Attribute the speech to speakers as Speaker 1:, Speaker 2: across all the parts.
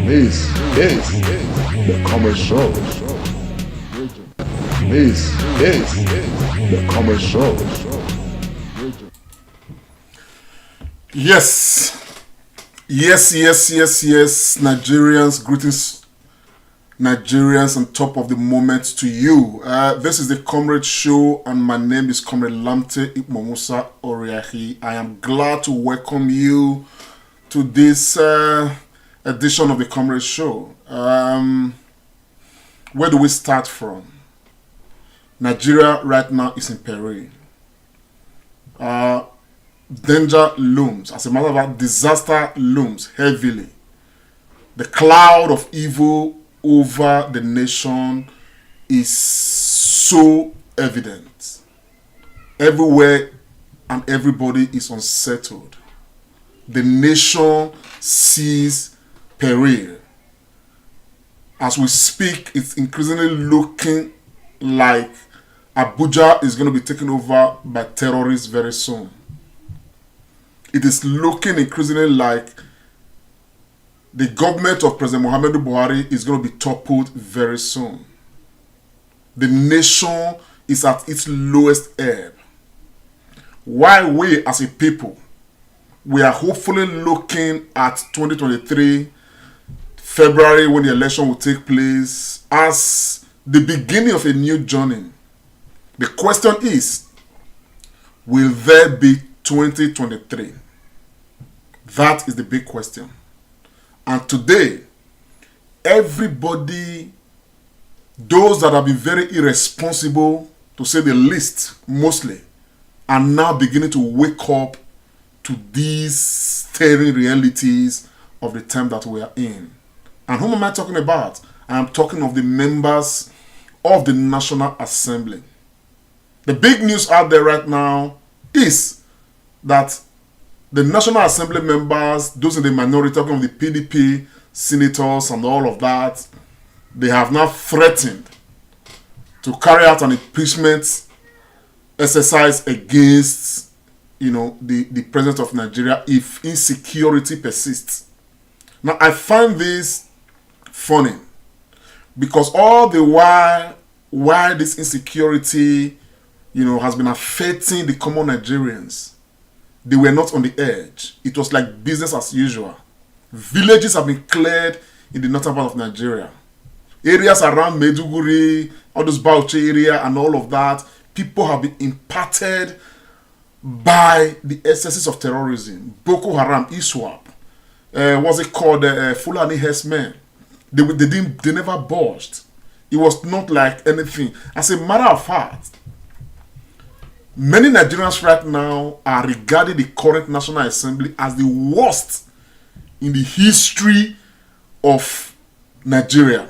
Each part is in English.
Speaker 1: This is the Commerce Show. This is the Commerce Show.
Speaker 2: Yes, Nigerians, greetings, Nigerians, on top of the moment to you. This is the Comrade Show, and my name is Comrade Lamte Ikmomusa Oriahi. I am glad to welcome you to this edition of the Comrade Show. Where do we start from? Nigeria right now is in peril. Danger looms. As a matter of fact, disaster looms heavily. The cloud of evil over the nation is so evident. Everywhere and everybody is unsettled. The nation sees peril. As we speak, it's increasingly looking like Abuja is going to be taken over by terrorists very soon. It is looking increasingly like the government of President Muhammadu Buhari is going to be toppled very soon. The nation is at its lowest ebb. While we as a people, we are hopefully looking at 2023, February, when the election will take place, as the beginning of a new journey. The question is, will there be 2023? That is the big question. And today, everybody, those that have been very irresponsible, to say the least, mostly, are now beginning to wake up to these staring realities of the time that we are in. And whom am I talking about? I am talking of the members of the National Assembly. The big news out there right now is that the National Assembly members, those in the minority, talking of the PDP senators and all of that, they have now threatened to carry out an impeachment exercise against, the president of Nigeria if insecurity persists. Now, I find this funny because all the while this insecurity, has been affecting the common Nigerians, they were not on the edge. It was like business as usual. Villages have been cleared in the northern part of Nigeria. Areas around Meduguri, all those Bauchi area and all of that, people have been impacted by the excesses of terrorism. Boko Haram, ISWAP, what's it called, Fulani herdsmen. They never budged. It was not like anything. As a matter of fact, many Nigerians right now are regarding the current National Assembly as the worst in the history of Nigeria.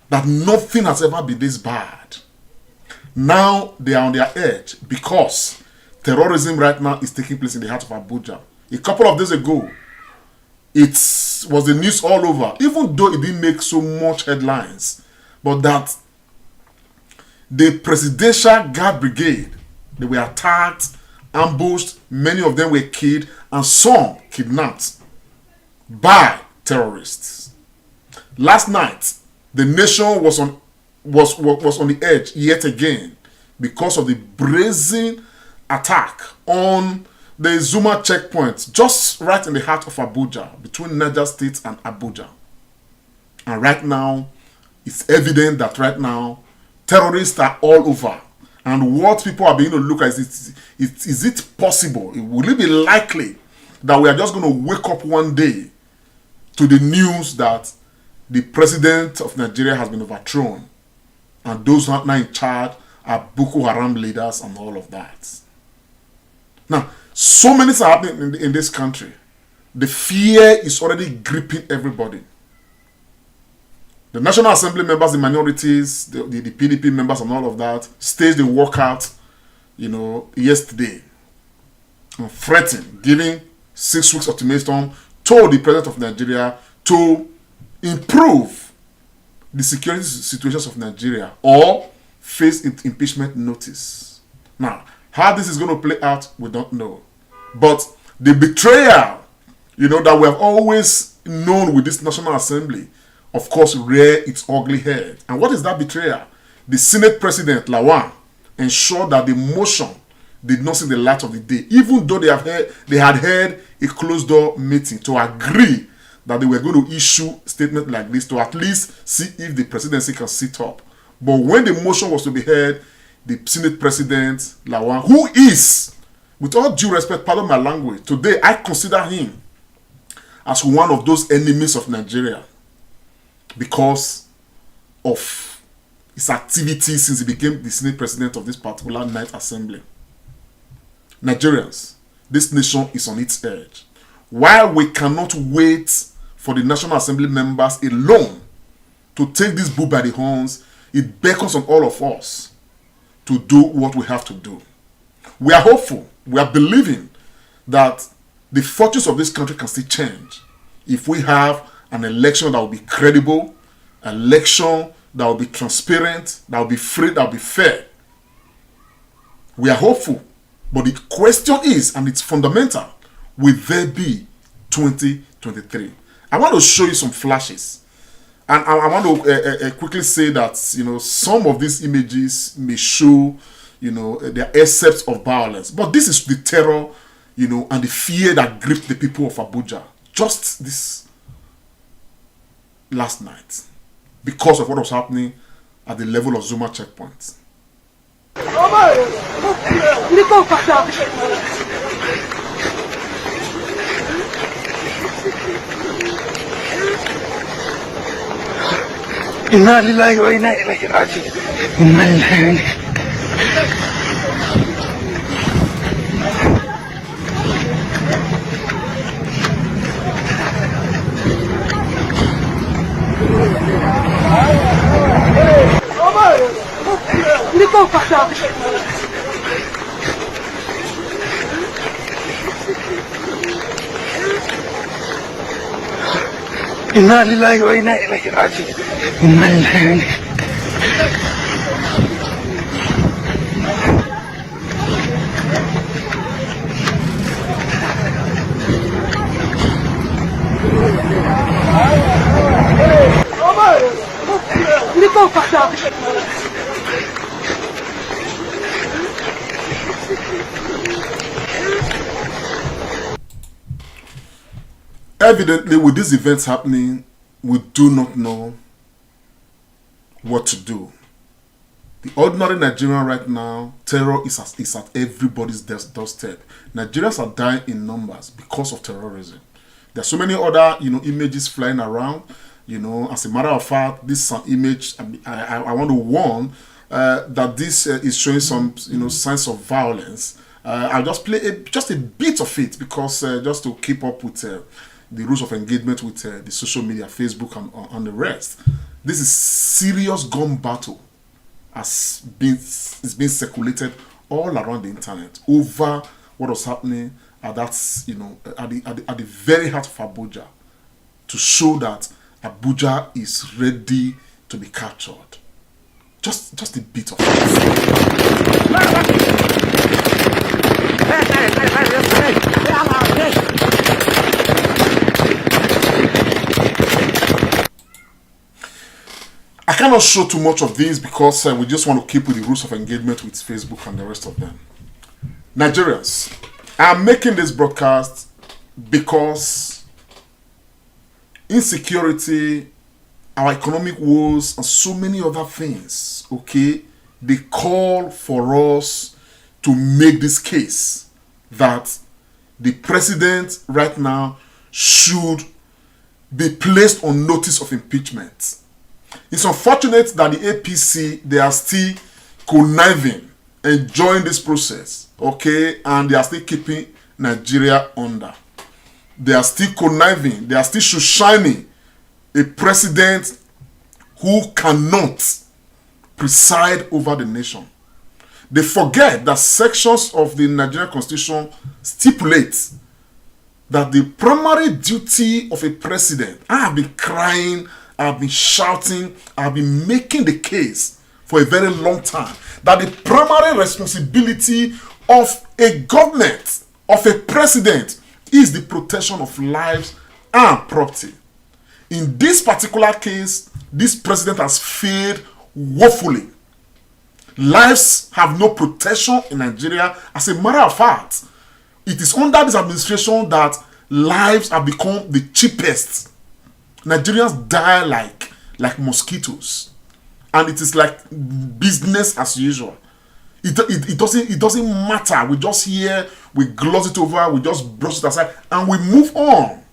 Speaker 2: That nothing has ever been this bad. Now they are on their edge because terrorism right now is taking place in the heart of Abuja. A couple of days ago, it was the news all over, even though it didn't make so much headlines, but that the Presidential Guard Brigade, they were attacked, ambushed, many of them were killed, and some kidnapped by terrorists. Last night, the nation was on the edge yet again because of the brazen attack on the Zuma checkpoint, just right in the heart of Abuja, between Niger State and Abuja. And right now, it's evident that right now, terrorists are all over. And what people are beginning to look at is it possible? Will it be likely that we are just going to wake up one day to the news that the president of Nigeria has been overthrown and those who are now in charge are Boko Haram leaders and all of that? Now, so many things are happening in this country. The fear is already gripping everybody. The National Assembly members, the minorities, the PDP members and all of that staged the walkout, yesterday. And threatened, giving 6 weeks ultimatum to the president of Nigeria to improve the security situations of Nigeria or face impeachment notice. Now, how this is going to play out, we don't know. But the betrayal, that we have always known with this National Assembly, of course, rear its ugly head. And what is that betrayal? The Senate President, Lawan, ensured that the motion did not see the light of the day, even though they had held a closed-door meeting to agree that they were going to issue a statement like this to at least see if the presidency can sit up. But when the motion was to be heard, the Senate President, Lawan, who is, with all due respect, pardon my language, today I consider him as one of those enemies of Nigeria because of his activities since he became the Senate President of this particular night assembly. Nigerians, this nation is on its edge. While we cannot wait for the National Assembly members alone to take this bull by the horns, it beckons on all of us to do what we have to do. We are hopeful, we are believing that the fortunes of this country can still change if we have an election that will be credible, an election that will be transparent, that will be free, that will be fair. We are hopeful, but the question is, and it's fundamental, will there be 2023? I want to show you some flashes. And I want to quickly say that, some of these images may show, the excerpts of violence. But this is the terror, and the fear that gripped the people of Abuja just this last night because of what was happening at the level of Zuma checkpoint.
Speaker 3: Inna lillahi wa inna ilaihi raji'un. Inna lillahi wa inna Inna lillahi wa inna ilaihi raji'un. Inna lillahi wa inna
Speaker 2: Evidently, with these events happening, we do not know what to do. The ordinary Nigerian right now, terror is at everybody's doorstep. Nigerians are dying in numbers because of terrorism. There are so many other, images flying around. As a matter of fact, this is an image. I want to warn that this is showing some, signs of violence. I'll just play just a bit of it because just to keep up with the rules of engagement with the social media, Facebook and the rest. This is serious gun battle is being circulated all around the internet over what was happening at that, at the very heart of Abuja, to show that Abuja is ready to be captured. Just a bit of I cannot show too much of this because we just want to keep with the rules of engagement with Facebook and the rest of them. Nigerians, I'm making this broadcast because insecurity, our economic woes, and so many other things, okay, they call for us to make this case that the president right now should be placed on notice of impeachment. It's unfortunate that the APC, they are still conniving, enjoying this process, okay, and they are still keeping Nigeria under. They are still conniving, they are still shining a president who cannot preside over the nation. They forget that sections of the Nigerian Constitution stipulate that the primary duty of a president, I have been crying, I've been shouting, I've been making the case for a very long time, that the primary responsibility of a government, of a president, is the protection of lives and property. In this particular case, this president has failed woefully. Lives have no protection in Nigeria. As a matter of fact, it is under this administration that lives have become the cheapest. Nigerians die like mosquitoes, and it is like business as usual. It doesn't matter. We just hear, we gloss it over, we just brush it aside, and we move on.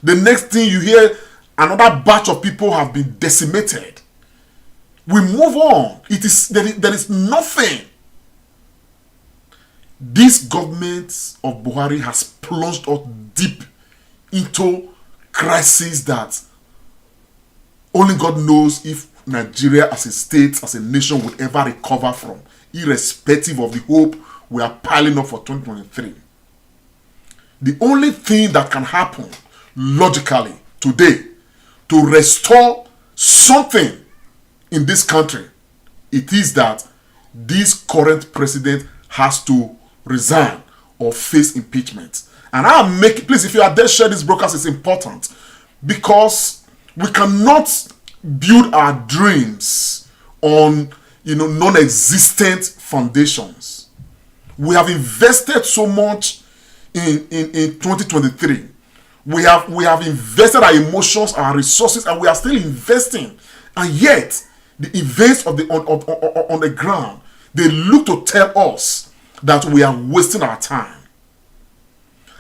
Speaker 2: The next thing you hear, another batch of people have been decimated. We move on. There is nothing. This government of Buhari has plunged us deep into crisis that only God knows if Nigeria as a state, as a nation would ever recover from, irrespective of the hope we are piling up for 2023. The only thing that can happen logically today to restore something in this country, it is that this current president has to resign or face impeachment. And I'll make, please, if you are there, share this broadcast. It's important because we cannot build our dreams on non-existent foundations. We have invested so much in 2023. We have invested our emotions, our resources, and we are still investing. And yet, the events on the ground, they look to tell us that we are wasting our time.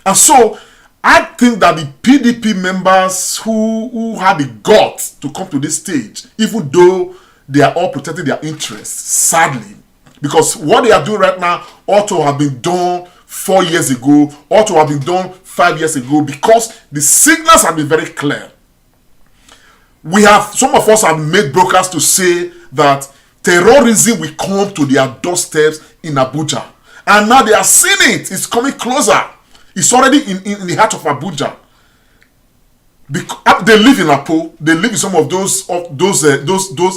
Speaker 2: And so, I think that the PDP members who had the guts to come to this stage, even though they are all protecting their interests, sadly, because what they are doing right now ought to have been done 4 years ago, ought to have been done 5 years ago, because the signals have been very clear. Some of us have made broadcasts to say that terrorism will come to their doorsteps in Abuja. And now they are seeing it. It's coming closer. It's already in the heart of Abuja. They live in Apo. They live in some of those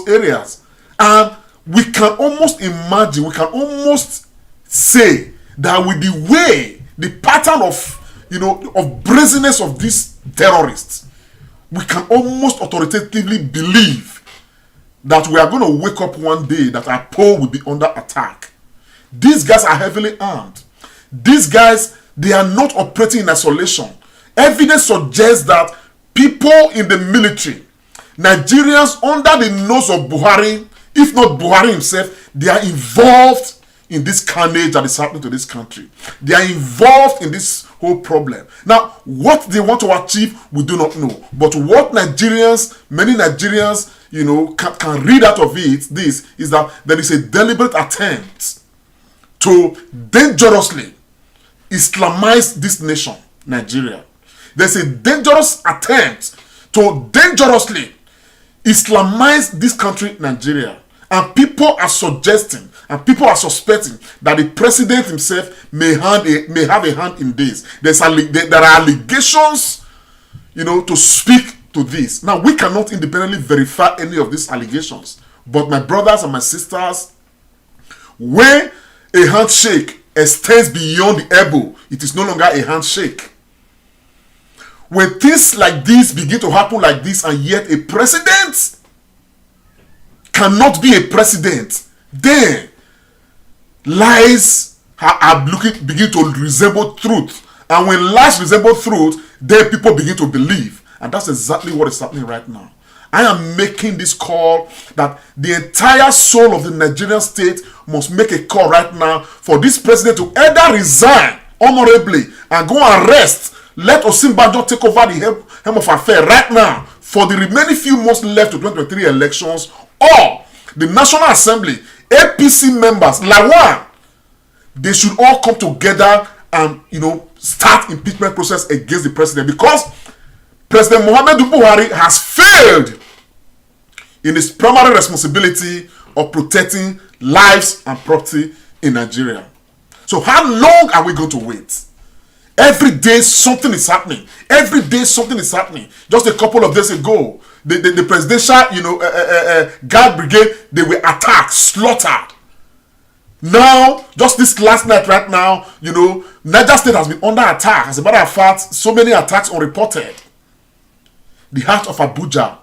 Speaker 2: areas. And we can almost imagine, we can almost say that with the way, the pattern of brazenness of these terrorists, we can almost authoritatively believe that we are going to wake up one day that our pole will be under attack. These guys are heavily armed. These guys, they are not operating in isolation. Evidence suggests that people in the military, Nigerians under the nose of Buhari, if not Buhari himself, they are involved in this carnage that is happening to this country. They are involved in this whole problem. Now, what they want to achieve, we do not know. But what many Nigerians, can read out of this is that there is a deliberate attempt to dangerously Islamize this nation, Nigeria. There's a dangerous attempt to dangerously Islamize this country, Nigeria. And people are suggesting and people are suspecting that the president himself may have a hand in this. There are allegations, to speak to this. Now, we cannot independently verify any of these allegations. But my brothers and my sisters, when a handshake extends beyond the elbow, it is no longer a handshake. When things like this begin to happen like this, and yet a president cannot be a president, then lies begin to resemble truth. And when lies resemble truth, then people begin to believe. And that's exactly what is happening right now. I am making this call that the entire soul of the Nigerian state must make a call right now for this president to either resign honorably and go and rest. Let Osinbajo take over the helm of affairs right now for the remaining few months left to 2023 elections, or the National Assembly, APC members, Lawan, they should all come together and start impeachment process against the president, because President Muhammadu Buhari has failed in his primary responsibility of protecting lives and property in Nigeria. So how long are we going to wait? Every day something is happening. Every day something is happening. Just a couple of days ago, the presidential, guard brigade, they were attacked, slaughtered. Now, just this last night right now, Niger State has been under attack. As a matter of fact, so many attacks unreported. the heart of Abuja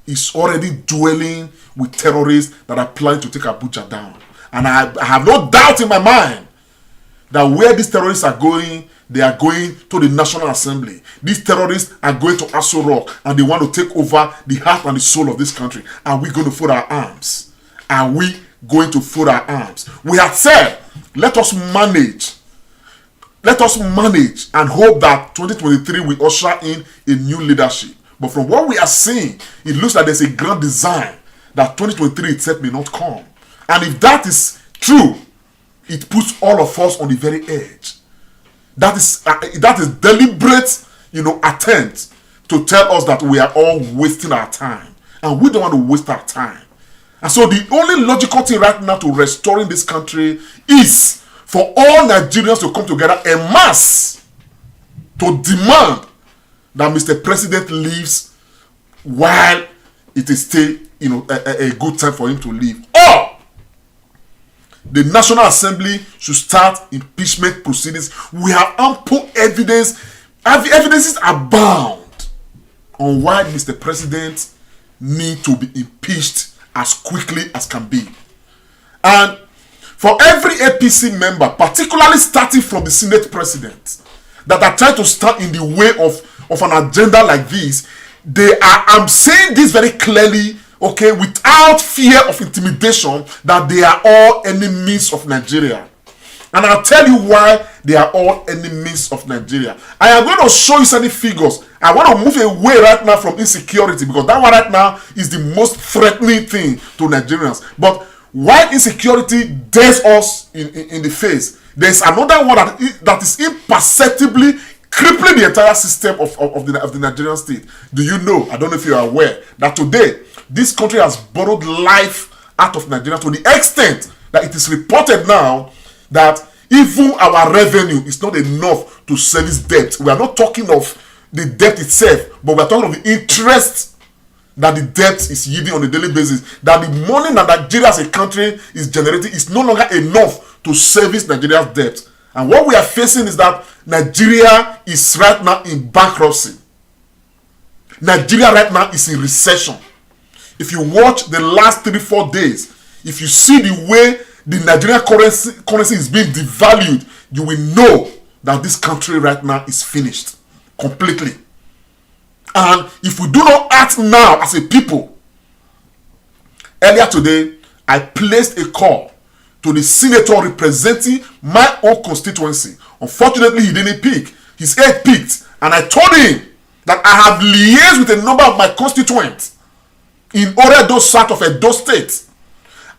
Speaker 2: is already dwelling with terrorists that are planning to take Abuja down. And I have no doubt in my mind that where these terrorists are going, they are going to the National Assembly. These terrorists are going to Aso Rock and they want to take over the heart and the soul of this country. Are we going to fold our arms? Are we going to fold our arms? We have said, let us manage. Let us manage and hope that 2023 will usher in a new leadership. But from what we are seeing, it looks like there's a grand design that 2023 itself may not come. And if that is true, it puts all of us on the very edge. That is deliberate, attempt to tell us that we are all wasting our time. And we don't want to waste our time. And so the only logical thing right now to restoring this country is for all Nigerians to come together en masse to demand that Mr. President leaves while it is still, a good time for him to leave. Or the National Assembly should start impeachment proceedings. We have ample evidence. Evidences abound on why Mr. President needs to be impeached as quickly as can be. And for every APC member, particularly starting from the Senate President, that are trying to stand in the way of an agenda like this, I'm saying this very clearly, okay, without fear of intimidation, that they are all enemies of Nigeria. And I'll tell you why they are all enemies of Nigeria. I am going to show you certain figures. I want to move away right now from insecurity, because that one right now is the most threatening thing to Nigerians. But while insecurity dares us in the face, there's another one that is imperceptibly crippling the entire system of the Nigerian state. Do you know, I don't know if you are aware, that today, this country has borrowed life out of Nigeria to the extent that it is reported now that even our revenue is not enough to service debt. We are not talking of the debt itself, but we are talking of the interest that the debt is yielding on a daily basis. That the money that Nigeria as a country is generating is no longer enough to service Nigeria's debt. And what we are facing is that Nigeria is right now in bankruptcy. Nigeria right now is in recession. If you watch the last 3-4 days, if you see the way the Nigerian currency is being devalued, you will know that this country right now is finished completely. And if we do not act now as a people, earlier today, I placed a call to the senator representing my own constituency. Unfortunately, he didn't pick. His aide picked. And I told him that I have liaised with a number of my constituents in Oredo South of Edo State.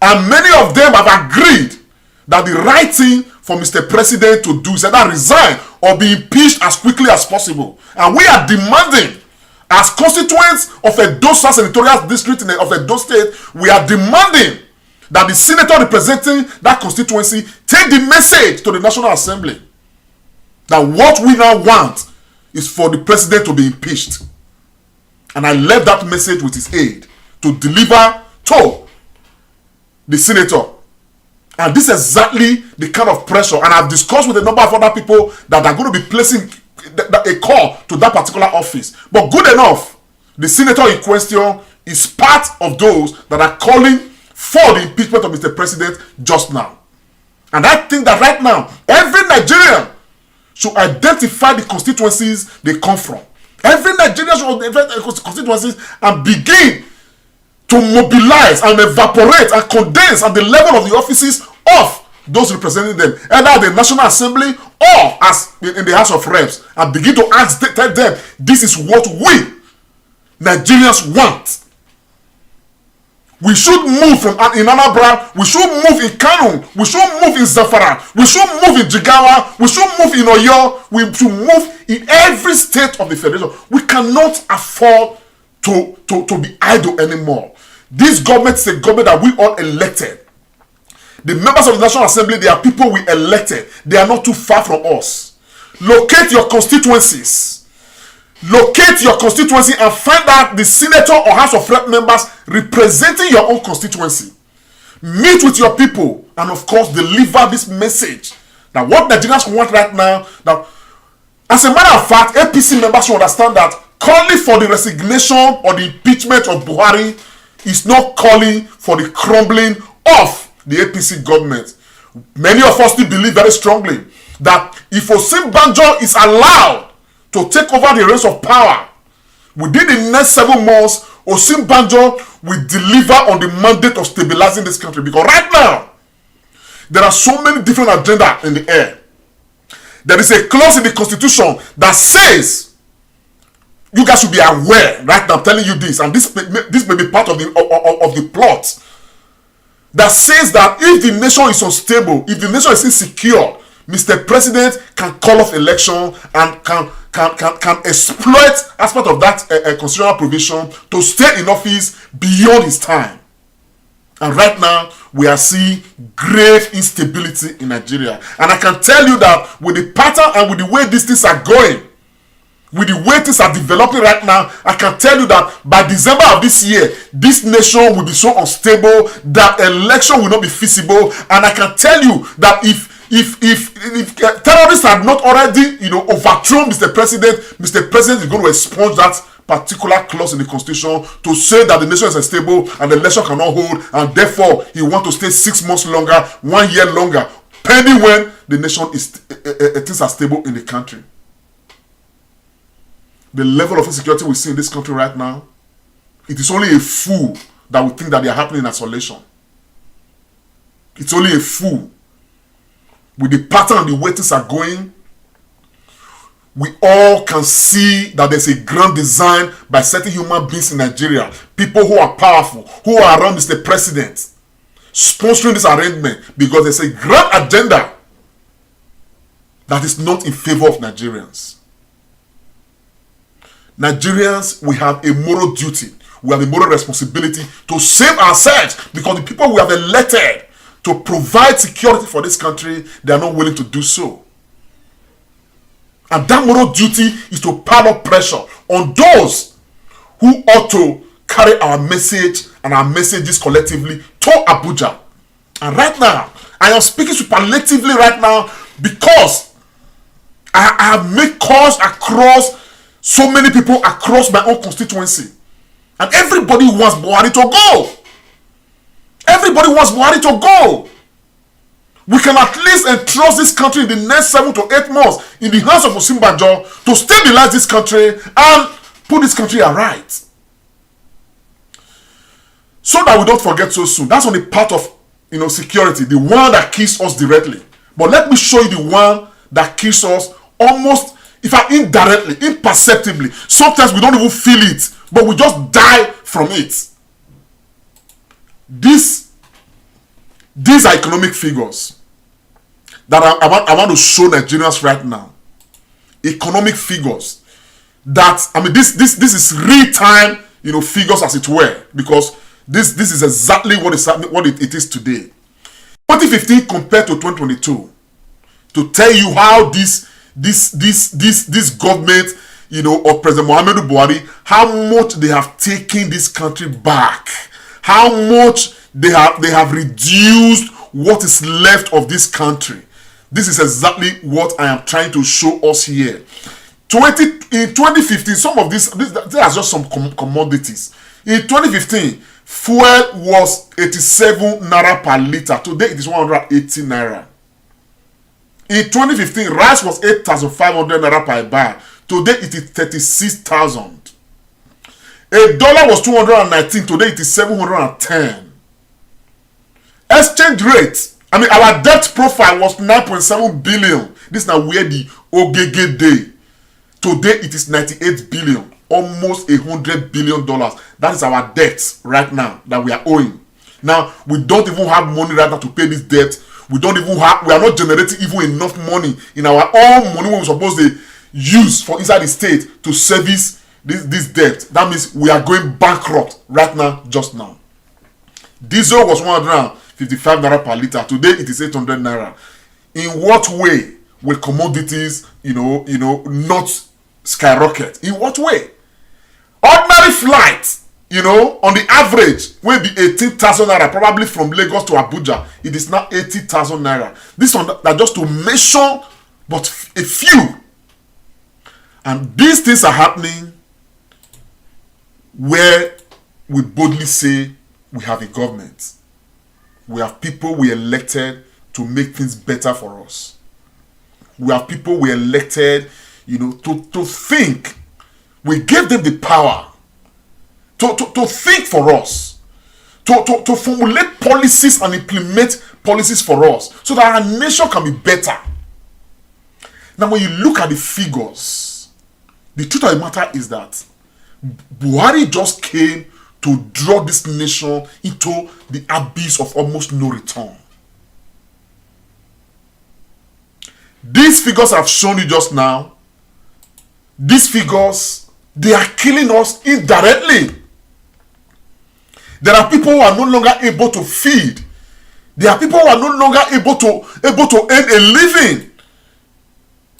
Speaker 2: And many of them have agreed that the right thing for Mr. President to do is either resign or be impeached as quickly as possible. And we are demanding, as constituents of Edo South Senatorial District of Edo State, we are demanding that the senator representing that constituency take the message to the National Assembly that what we now want is for the president to be impeached. And I left that message with his aide to deliver to the senator. And this is exactly the kind of pressure. And I've discussed with a number of other people that are going to be placing a call to that particular office. But good enough, the senator in question is part of those that are calling for the impeachment of Mr. President just now. And I think that right now, every Nigerian should identify the constituencies they come from. Every Nigerian should identify the constituencies and begin to mobilize and evaporate and condense at the level of the offices of those representing them, either at the National Assembly or as in the House of Reps, and begin to ask them, this is what we Nigerians want. We should move in Anambra, we should move in Kano, we should move in Zamfara, we should move in Jigawa, we should move in Oyo, we should move in every state of the federation. We cannot afford to be idle anymore. This government is a government that we all elected. The members of the National Assembly, they are people we elected. They are not too far from us. Locate your constituencies. Locate your constituency and find out the senator or House of Rep members representing your own constituency. Meet with your people and of course deliver this message that what Nigerians want right now, that as a matter of fact, APC members should understand that calling for the resignation or the impeachment of Buhari is not calling for the crumbling of the APC government. Many of us still believe very strongly that if Osinbajo is allowed to take over the reins of power, within the next 7 months, Osinbajo will deliver on the mandate of stabilizing this country. Because right now, there are so many different agendas in the air. There is a clause in the constitution that says, you guys should be aware, right now I'm telling you this, and this may be part of the plot, that says that if the nation is unstable, if the nation is insecure, Mr. President can call off election and can exploit as part of that constitutional provision to stay in office beyond his time. And right now, we are seeing grave instability in Nigeria. And I can tell you that with the pattern and with the way these things are going, with the way things are developing right now, I can tell you that by December of this year, this nation will be so unstable that election will not be feasible. And I can tell you that if terrorists have not already, overthrown Mr. President is going to expunge that particular clause in the constitution to say that the nation is unstable and the election cannot hold, and therefore he wants to stay 6 months longer, 1 year longer, pending when the nation is things are stable in the country. The level of insecurity we see in this country right now, it is only a fool that would think that they are happening in isolation. It's only a fool. With the pattern and the way things are going, we all can see that there's a grand design by certain human beings in Nigeria, people who are powerful, who are around Mr. President, sponsoring this arrangement because there's a grand agenda that is not in favor of Nigerians. Nigerians, we have a moral duty, we have a moral responsibility to save ourselves, because the people we have elected to provide security for this country, they are not willing to do so. And that moral duty is to pile up pressure on those who ought to carry our message and our messages collectively to Abuja. And right now, I am speaking superlatively right now because I have made calls across so many people across my own constituency. And everybody wants Buhari to go. Everybody wants Buhari to go. We can at least entrust this country in the next 7 to 8 months in the hands of Osinbajo to stabilize this country and put this country aright. So that we don't forget so soon. That's only part of security, the one that kills us directly. But let me show you the one that kills us almost, indirectly, imperceptibly. Sometimes we don't even feel it, but we just die from it. These are economic figures that I want to show Nigerians right now. Economic figures that, this is real time, figures as it were, because this is exactly what it is today. 2015 compared to 2022, to tell you how this government, of President Muhammadu Buhari, how much they have taken this country back, how much they have reduced what is left of this country. This is exactly what I am trying to show us here. In 2015, some of these are just some commodities. In 2015, fuel was 87 naira per liter. Today it is 180 naira. In 2015, rice was 8,500 naira per bag. Today it is 36,000. A dollar was 219. Today it is 710. Exchange rate, our debt profile was 9.7 billion. This is now where the OGG day. Today it is 98 billion, almost $100 billion. That is our debt right now that we are owing. Now, we don't even have money right now to pay this debt. We are not generating even enough money in our own money we're supposed to use for inside the state to service this debt. That means we are going bankrupt right now, just now. Diesel was 155 naira per liter. Today it is 800 naira. In what way will commodities, not skyrocket? In what way? Ordinary flight, on the average, will be 18,000 naira, probably from Lagos to Abuja. It is now 80,000 naira. This one that just to mention, but a few. And these things are happening where we boldly say we have a government. We have people we elected to make things better for us. We have people we elected, to think. We gave them the power to think for us, to formulate policies and implement policies for us so that our nation can be better. Now, when you look at the figures, the truth of the matter is that Buhari just came to draw this nation into the abyss of almost no return. These figures I've shown you just now, these figures, they are killing us indirectly. There are people who are no longer able to feed. There are people who are no longer able to earn a living.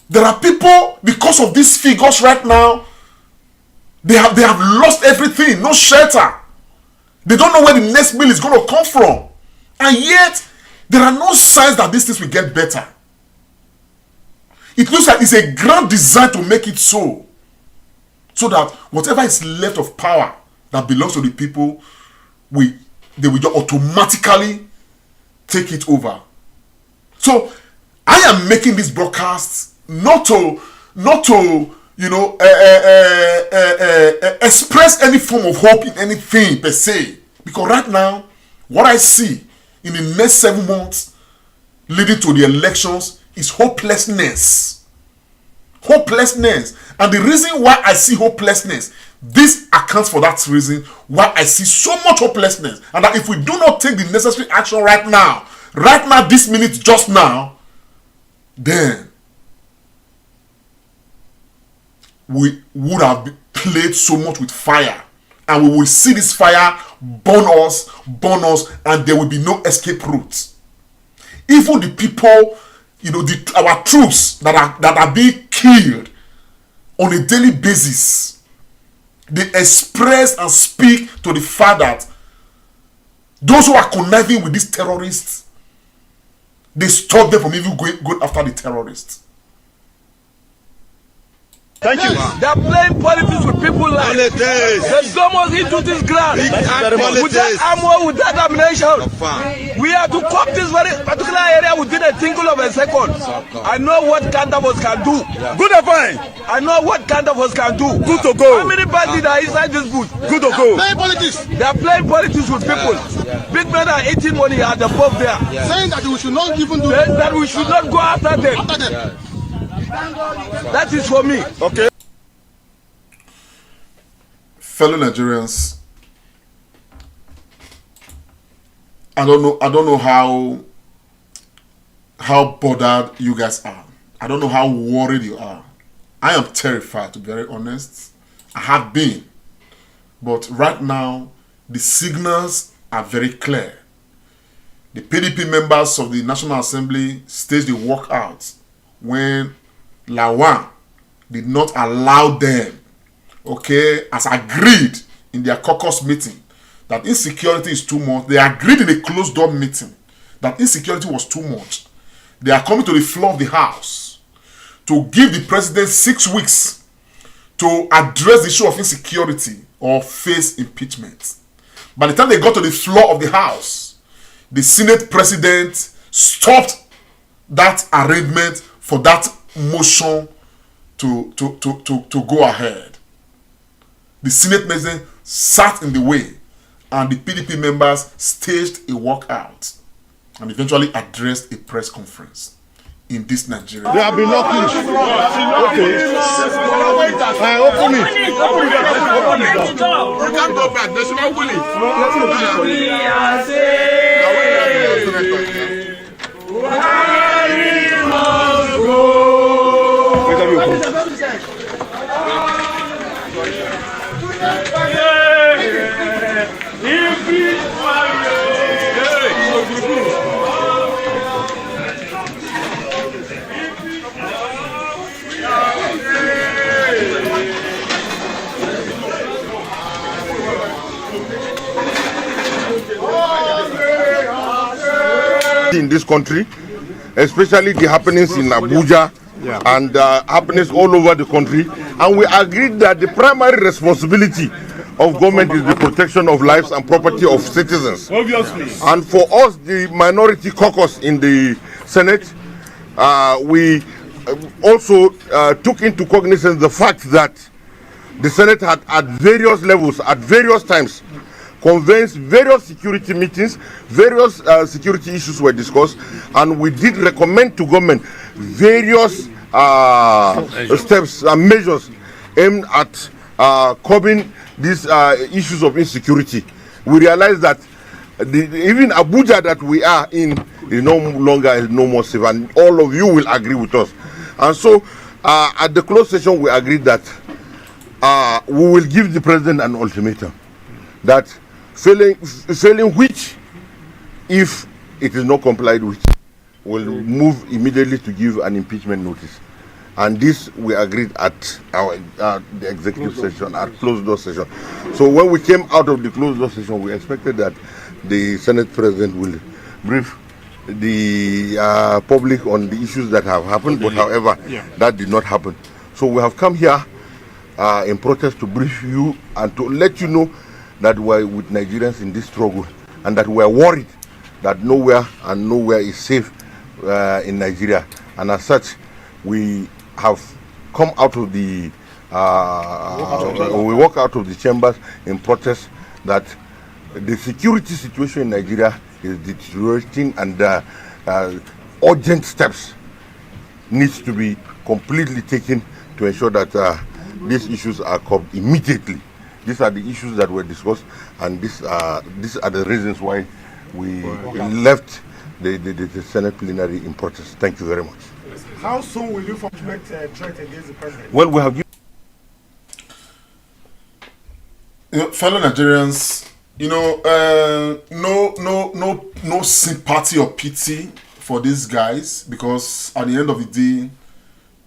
Speaker 2: There are people, because of these figures right now, they have lost everything, no shelter. They don't know where the next meal is going to come from. And yet, there are no signs that these things will get better. It looks like it's a grand design to make it so. So that whatever is left of power that belongs to the people, they will just automatically take it over. So, I am making this broadcast not to express any form of hope in anything per se. Because right now, what I see in the next 7 months leading to the elections is hopelessness. Hopelessness. And the reason why I see hopelessness, this accounts for that reason why I see so much hopelessness. And that if we do not take the necessary action right now, this minute, just now, then we would have played so much with fire, and we will see this fire burn us, and there will be no escape route. Even the people, our troops that are being killed on a daily basis, they express and speak to the fact that those who are conniving with these terrorists, they stop them from even going after the terrorists.
Speaker 4: Thank you.
Speaker 5: They are playing politics with people's lives. There's almost into this ground. With that armor, with that ammunition. We have to cop this very particular area within a tinkle of a second. I know what kind of us can do.
Speaker 4: Good or fine?
Speaker 5: I know what kind of us can do.
Speaker 4: Good to go.
Speaker 5: How many parties are inside this booth?
Speaker 4: Good to go.
Speaker 3: Playing politics.
Speaker 5: They are playing politics with people. Big men are eating money at the pub there.
Speaker 3: Saying that we should not even do
Speaker 5: that we should not go after them. That is for me.
Speaker 4: Okay.
Speaker 2: Fellow Nigerians, I don't know how bothered you guys are. I don't know how worried you are. I am terrified, to be very honest. I have been. But right now, the signals are very clear. The PDP members of the National Assembly staged the walkout when Lawan did not allow them, as agreed in their caucus meeting, that insecurity is too much. They agreed in a closed-door meeting that insecurity was too much. They are coming to the floor of the House to give the president 6 weeks to address the issue of insecurity or face impeachment. By the time they got to the floor of the House, the Senate president stopped that arrangement for that motion to go ahead. The Senate president sat in the way, and the PDP members staged a walkout and eventually addressed a press conference in this Nigeria.
Speaker 3: They have been knocking. Okay. Open it. You can't go back. There's no bully.
Speaker 6: In this country, especially the happenings in Abuja and happenings all over the country, and we agreed that the primary responsibility of government is the protection of lives and property of citizens.
Speaker 3: Obviously.
Speaker 6: And for us, the minority caucus in the Senate, we also took into cognizance the fact that the Senate had at various levels, at various times, convened various security meetings, various security issues were discussed, and we did recommend to government various steps and measures aimed at curbing these issues of insecurity. We realized that even Abuja that we are in is no longer no more safe, and all of you will agree with us. And so at the closed session we agreed that we will give the president an ultimatum that failing which, if it is not complied with, will move immediately to give an impeachment notice. And this we agreed at our the executive session, at closed door session. So when we came out of the closed door session, we expected that the Senate President will brief the public on the issues that have happened, but however, that did not happen. So we have come here in protest to brief you and to let you know that we're with Nigerians in this struggle, and that we're worried that nowhere is safe in Nigeria. And as such, we have come out of the we walk out of the chambers in protest that the security situation in Nigeria is deteriorating, and urgent steps needs to be completely taken to ensure that these issues are curbed immediately. These are the issues that were discussed, and these are the reasons why we left the Senate plenary in protest. Thank you very much.
Speaker 3: How soon will you formulate a threat against the president?
Speaker 6: Well, we have
Speaker 2: fellow Nigerians, no sympathy or pity for these guys, because at the end of the day,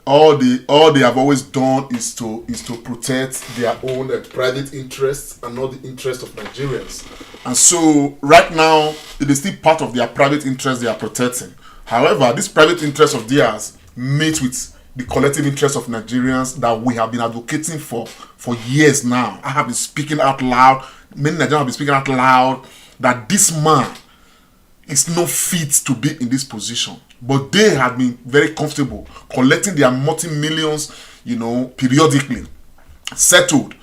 Speaker 2: all they have always done is to protect their own private interests and not the interests of Nigerians. And so right now, it is still part of their private interests they are protecting. However, this private interest of theirs meet with the collective interest of Nigerians that we have been advocating for years now. I have been speaking out loud, many Nigerians have been speaking out loud, that this man is not fit to be in this position. But they have been very comfortable collecting their multi-millions, periodically, settled.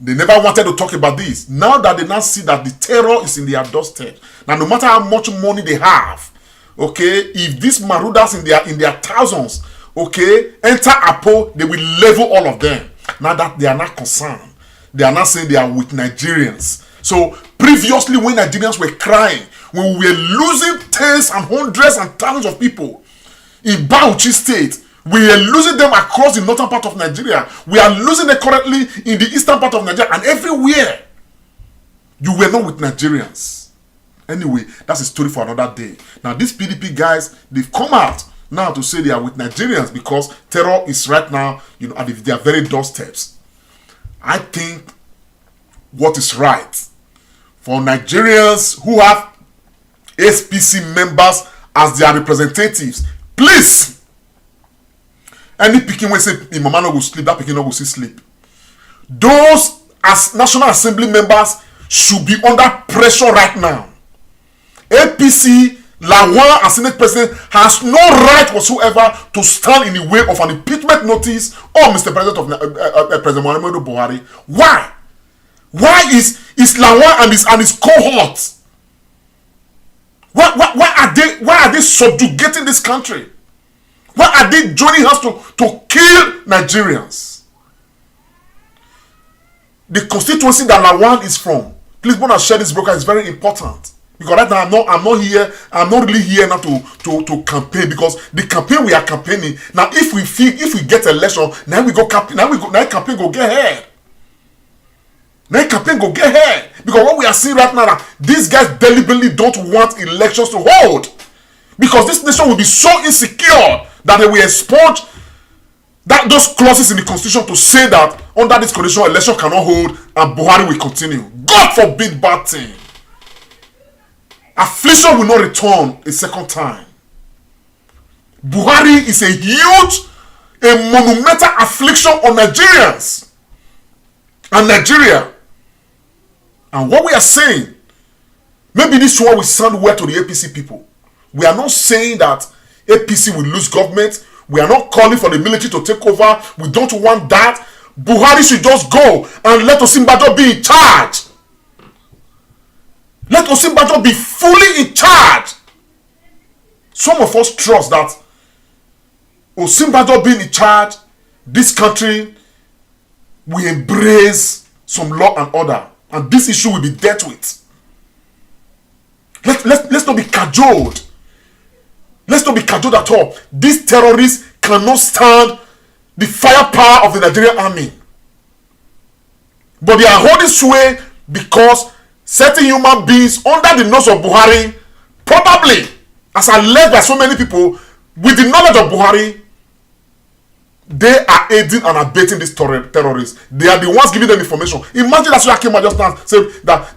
Speaker 2: They never wanted to talk about this. Now that they now see that the terror is in their doorstep, now no matter how much money they have, okay, if these marauders in their thousands, okay, enter Apo, they will level all of them. Now that they are not concerned, they are not saying they are with Nigerians. So previously, when Nigerians were crying, when we were losing tens and hundreds and thousands of people in Bauchi State, we are losing them across the northern part of Nigeria. We are losing them currently in the eastern part of Nigeria, and everywhere. You were not with Nigerians. Anyway, that's a story for another day. Now, these PDP guys, they've come out now to say they are with Nigerians because terror is right now, at their very doorsteps. I think what is right for Nigerians who have SPC members as their representatives, please, any picking when say mama no go sleep, that picking no go see sleep. Those as National Assembly members should be under pressure right now. APC, Lawan as Senate President has no right whatsoever to stand in the way of an impeachment notice or Mr. President of President Muhammadu Buhari. Why? Why is Lawan and his cohorts? Why are they subjugating this country? Why are they joining us to kill Nigerians? The constituency that Lawan is from, please want to share this broker, is very important. Because right now I'm not really here now to campaign, because the campaign we are campaigning now, if we get election, now campaign go get ahead. Now campaign go get ahead. Because what we are seeing right now, that these guys deliberately don't want elections to hold. Because this nation will be so insecure that they will expunge those clauses in the constitution to say that under this condition election cannot hold and Buhari will continue. God forbid bad thing. Affliction will not return a second time. Buhari is a monumental affliction on Nigerians and Nigeria. And what we are saying, maybe this one will sound weird to the APC people. We are not saying that APC will lose government. We are not calling for the military to take over. We don't want that. Buhari should just go and let Osinbajo be in charge. Let Osinbajo be fully in charge. Some of us trust that Osinbajo being in charge, this country will embrace some law and order. And this issue will be dealt with. Let's not be cajoled. Let's not be cajoled at all. These terrorists cannot stand the firepower of the Nigerian army. But they are holding sway because certain human beings under the nose of Buhari, probably, as alleged by so many people, with the knowledge of Buhari, they are aiding and abetting these terrorists. They are the ones giving them information. Imagine that Soya came out just now saying that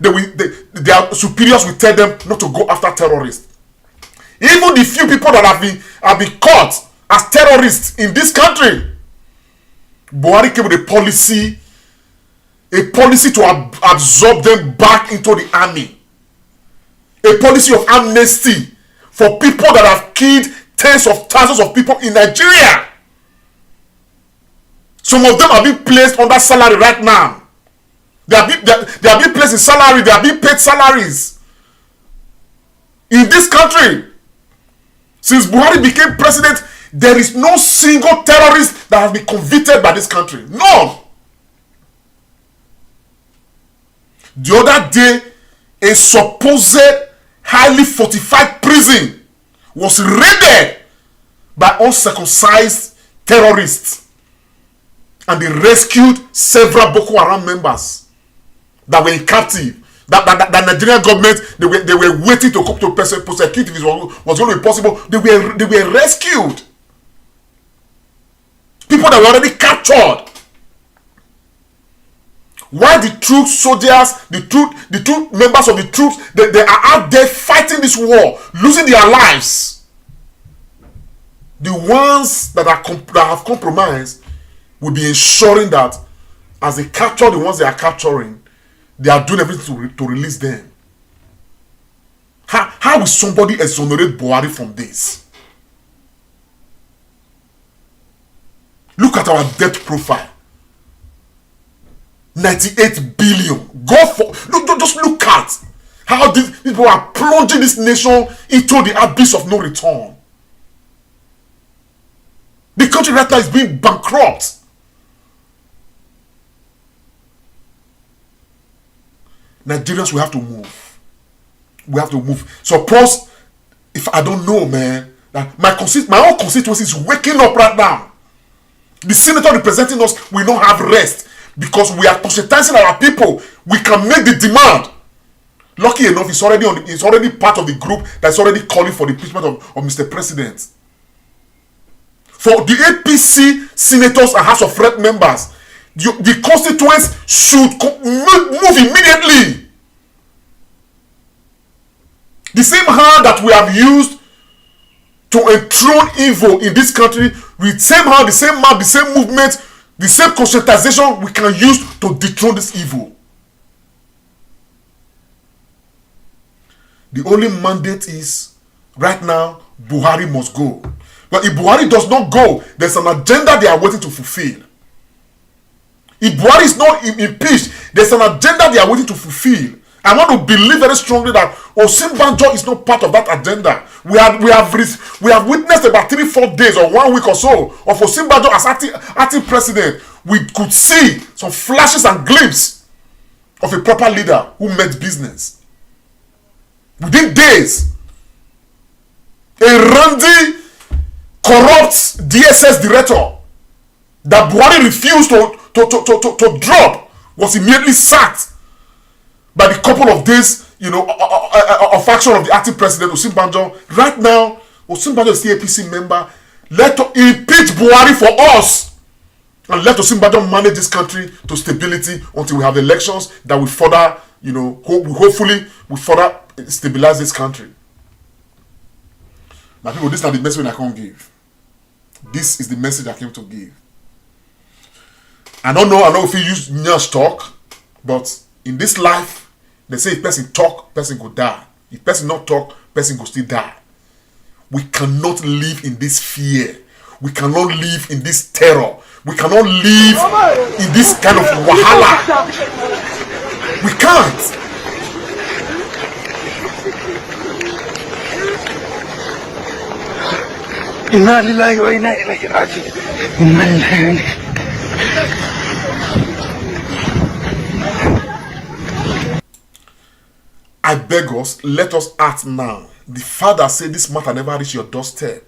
Speaker 2: their superiors will tell them not to go after terrorists. Even the few people that have been caught as terrorists in this country, Buhari came with a policy to absorb them back into the army. A policy of amnesty for people that have killed tens of thousands of people in Nigeria. Some of them are being placed under salary right now. They are being placed in salary. They are being paid salaries. In this country, since Buhari became president, there is no single terrorist that has been convicted by this country. None. The other day, a supposed highly fortified prison was raided by uncircumcised terrorists. And they rescued several Boko Haram members that were in captive. That Nigerian government, they were waiting to prosecute if it was going to be possible. They were rescued. People that were already captured. Why the troops, soldiers, the troop members of the troops, they are out there fighting this war, losing their lives. The ones that have compromised will be ensuring that as they capture the ones they are capturing, they are doing everything to release them. How will somebody exonerate Buhari from this? Look at our debt profile. 98 billion. Just look at how these people are plunging this nation into the abyss of no return. The country right now is being bankrupt. Nigerians, we have to move. We have to move. Suppose, if I don't know, man, that my own constituency is waking up right now. The senator representing us will not have rest because we are conscientizing our people. We can make the demand. Lucky enough, it's already part of the group that's already calling for the impeachment of Mr. President. For the APC senators and House of Rep members, the constituents should move immediately. The same hand that we have used to enthrone evil in this country, with the same hand, the same mouth, the same movement, the same conscientization we can use to dethrone this evil. The only mandate is, right now, Buhari must go. But if Buhari does not go, there's an agenda they are waiting to fulfill. If Buhari is not impeached, there's an agenda they are waiting to fulfill. I want to believe very strongly that Osinbajo is not part of that agenda. We have witnessed about 3-4 days or 1 week or so of Osinbajo as acting president. We could see some flashes and glimpses of a proper leader who meant business. Within days, a randy, corrupt DSS director that Buhari refused to drop was immediately sacked by the couple of days, of action of the acting president, Osinbajo. Right now, Osinbajo is the APC member. Let us impeach Buhari for us. And let Osinbajo manage this country to stability until we have elections that will further, hopefully will further stabilize this country. My people, this is not the message I can't give. This is the message I came to give. I don't know if you use Nyash talk, but in this life, They say if person talk, person go die. If person not talk, person go still die. We cannot live in this fear. We cannot live in this terror. We cannot live in this kind of wahala. We can't.
Speaker 5: Inna lillahi wa inna ilaihi raji'un. Inna lillahi.
Speaker 2: I beg us, let us act now. The father said this matter never reach your doorstep.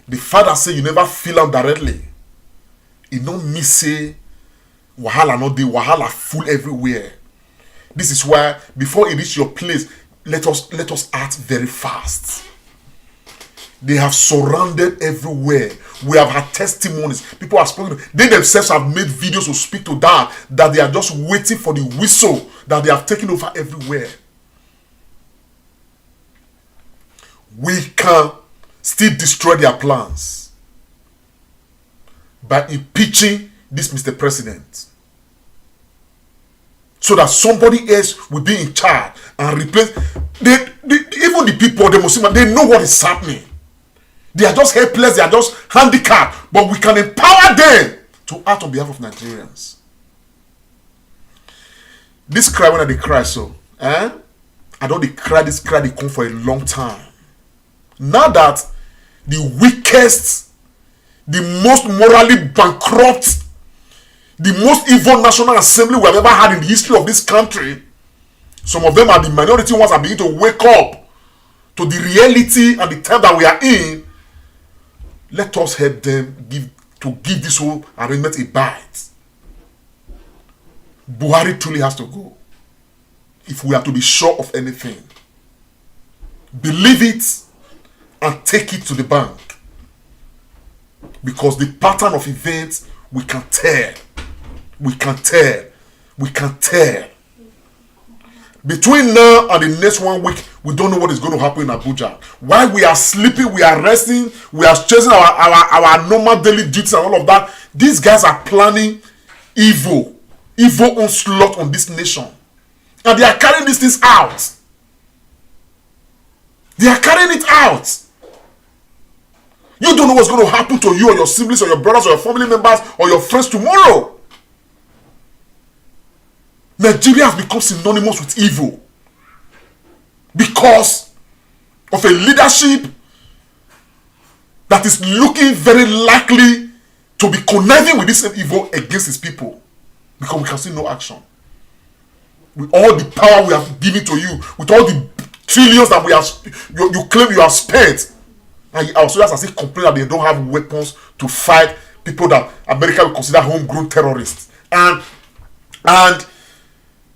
Speaker 2: The father said you never feel am directly. It no me say wahala no dey, wahala full everywhere. This is why before it reach your place, let us act very fast. They have surrounded everywhere. We have had testimonies. People have spoken. They themselves have made videos to speak to that they are just waiting for the whistle that they have taken over everywhere. We can still destroy their plans by impeaching this Mr. President, so that somebody else will be in charge and replace. Even the people, the Muslims, they know what is happening. They are just helpless, they are just handicapped, but we can empower them to act on behalf of Nigerians. This cry, when they cry so, I don't they cry, this cry they come for a long time. Now that the weakest, the most morally bankrupt, the most evil National Assembly we have ever had in the history of this country, some of them are the minority ones are beginning to wake up to the reality and the time that we are in. Let us help them give this whole arrangement a bite. Buhari truly has to go. If we are to be sure of anything, believe it and take it to the bank. Because the pattern of events, we can tell. We can tell. We can tell. Between now and the next 1 week, we don't know what is going to happen in Abuja. While we are sleeping, we are resting, we are chasing our normal daily duties and all of that. These guys are planning evil onslaught on this nation. And they are carrying these things out. They are carrying it out. You don't know what's going to happen to you or your siblings or your brothers or your family members or your friends tomorrow. Nigeria has become synonymous with evil because of a leadership that is looking very likely to be conniving with this same evil against his people, because we can see no action. With all the power we have given to you, with all the trillions that we have, you claim you have spent, and our soldiers are still complaining that they don't have weapons to fight people that America will consider homegrown terrorists. And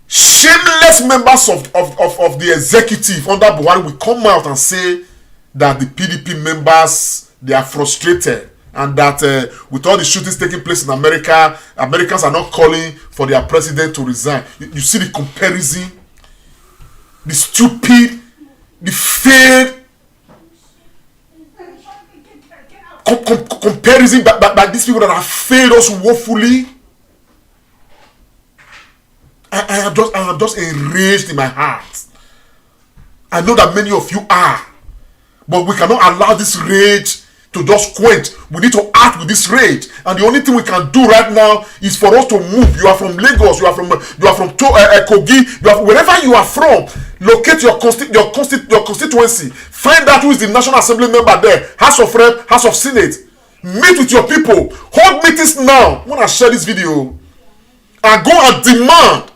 Speaker 2: shameless members of the executive under Buhari will come out and say that the PDP members, they are frustrated, and that with all the shootings taking place in America, Americans are not calling for their president to resign. You see the comparison, the stupid, the failed comparison by these people that have failed us woefully. I am just enraged in my heart. I know that many of you are, but we cannot allow this rage to just quench. We need to act with this rage, and the only thing we can do right now is for us to move. You are from Lagos, you are from Kogi, wherever you are from. Locate your constituency. Find out who is the National Assembly member there, House of Rep, House of Senate. Meet with your people. Hold meetings now. When I share this video, and go and demand.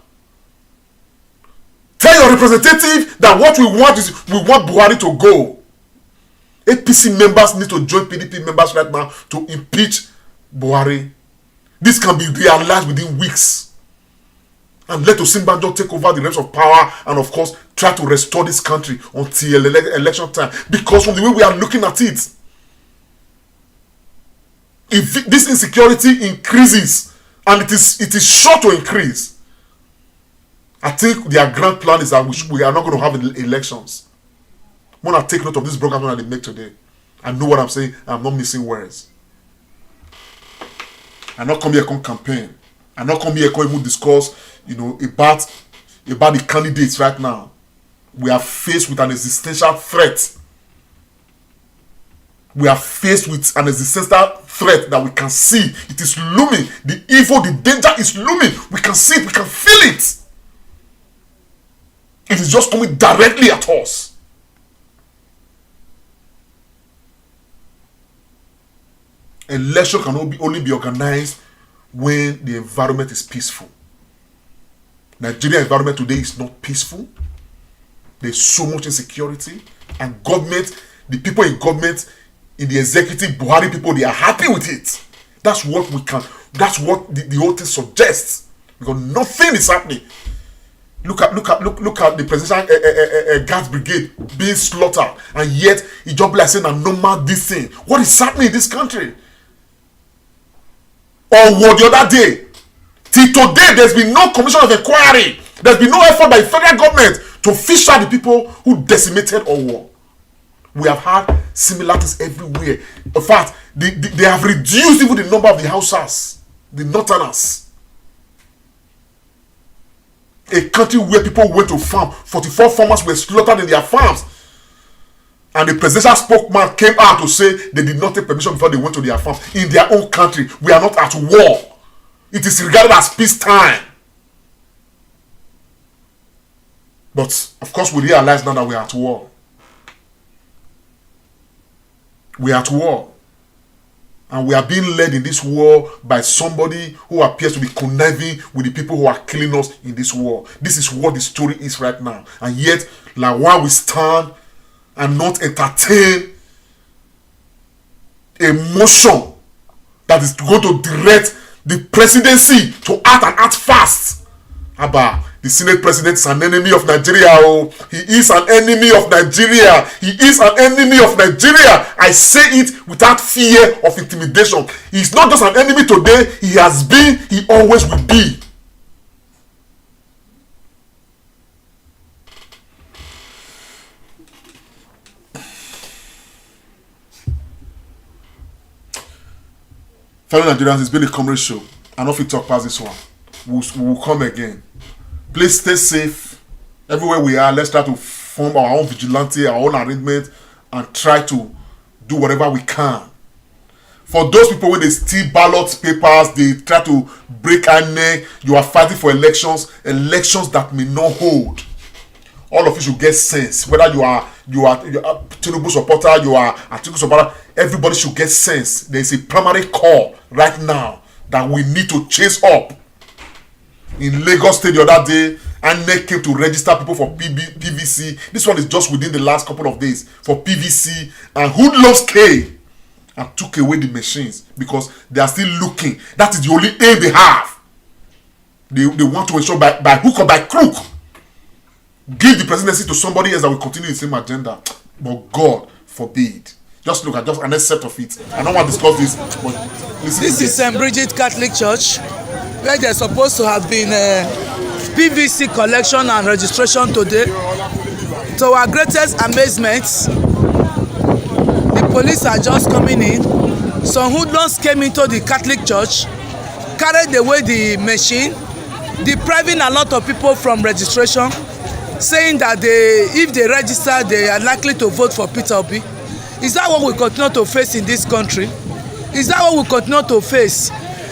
Speaker 2: Tell your representative that what we want is we want Buhari to go. APC members need to join PDP members right now to impeach Buhari. This can be realized within weeks. And let Osinbajo take over the reins of power and, of course, try to restore this country until election time. Because from the way we are looking at it, if this insecurity increases, and it is sure to increase, I think their grand plan is that we are not going to have elections. When I take note of this broadcast that they make today, I know what I'm saying. I'm not missing words. I'm not come here to campaign. I'm not come here to even discuss, about about the candidates right now. We are faced with an existential threat. We are faced with an existential threat that we can see. It is looming. The evil, the danger is looming. We can see it. We can feel it. It is just coming directly at us. Election can only be organized when the environment is peaceful. Nigerian environment today is not peaceful. There's so much insecurity, and government, the people in government, in the executive, Buhari people, they are happy with it. That's what we can. That's what the whole thing suggests, because nothing is happening. Look at the presidential gas brigade being slaughtered, and yet it just like saying a normal this thing. What is happening in this country? Or what the other day, till today, there's been no commission of inquiry. There's been no effort by the federal government to fish out the people who decimated Owo. We have had similar things everywhere. In fact, they have reduced even the number of the Hausas, the Northerners. A country where people went to farm, 44 farmers were slaughtered in their farms. And the presidential spokesman came out to say they did not take permission before they went to their farm. In their own country, we are not at war. It is regarded as peacetime. But, of course, we realize now that we are at war. We are at war. And we are being led in this war by somebody who appears to be conniving with the people who are killing us in this war. This is what the story is right now. And yet, like, while we stand and not entertain a motion that is going to direct the presidency to act and act fast. Abba, the Senate president is an enemy of Nigeria. Oh, he is an enemy of Nigeria. He is an enemy of Nigeria. I say it without fear of intimidation. He is not just an enemy today. He has been. He always will be. Fellow Nigerians, it's been a comedy show. I know if we talk past this one, we'll come again. Please stay safe. Everywhere we are, let's try to form our own vigilante, our own arrangement, and try to do whatever we can. For those people when they steal ballot papers, they try to break our neck, you are fighting for elections that may not hold. All of you should get sense. Whether you are Tinubu supporter, you are Atiku supporter, everybody should get sense. There is a primary call right now that we need to chase up. In Lagos State the other day, INEC came to register people for PVC. This one is just within the last couple of days for PVC, and hoodlums came and took away the machines because they are still looking. That is the only aim they have. They want to ensure by hook or by crook, give the presidency to somebody else that will continue the same agenda. But God forbid. Just look at just an excerpt of it. I don't want to discuss this, but listen.
Speaker 5: This is St. Bridget Catholic Church, where there's supposed to have been PVC collection and registration today. To our greatest amazement, the police are just coming in. Some hoodlums came into the Catholic Church, carried away the machine, depriving a lot of people from registration, saying that if they register, they are likely to vote for Peter Obi. Is that what we continue to face in this country? Is that what we continue to face?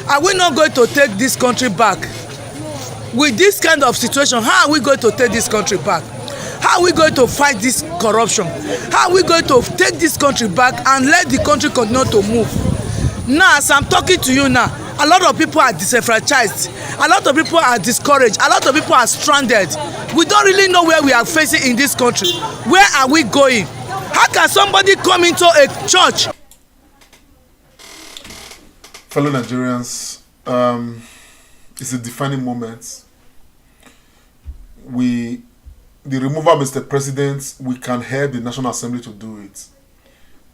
Speaker 5: Are we not going to take this country back? With this kind of situation, how are we going to take this country back? How are we going to fight this corruption? How are we going to take this country back and let the country continue to move? Now, as I'm talking to you now, a lot of people are disenfranchised. A lot of people are discouraged. A lot of people are stranded. We don't really know where we are facing in this country. Where are we going? How can somebody come into a church?
Speaker 2: Fellow Nigerians, it's a defining moment. The removal of Mr. President, we can help the National Assembly to do it.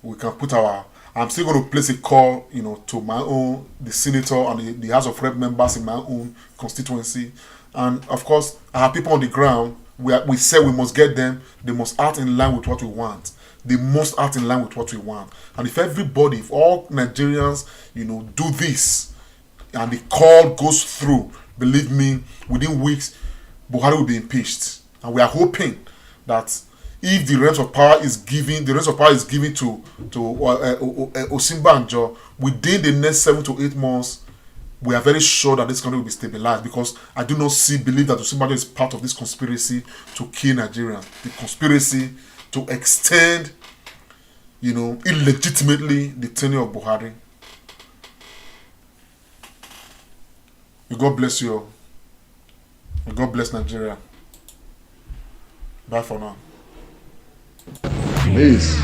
Speaker 2: We can put I'm still going to place a call, to my own, the senator and the House of Rep members in my own constituency. And of course, I have people on the ground. We say we must get them. They must act in line with what we want. They must act in line with what we want. And if all Nigerians, do this, and the call goes through, believe me, within weeks, Buhari will be impeached. And we are hoping that if the reins of power is given, to Osinbajo within the next 7 to 8 months, we are very sure that this country will be stabilized, because I do not believe that Osinbajo is part of this conspiracy to kill Nigerians, the conspiracy to extend, illegitimately the tenure of Buhari. May God bless you all. May God bless Nigeria. Bye for now.
Speaker 1: Peace.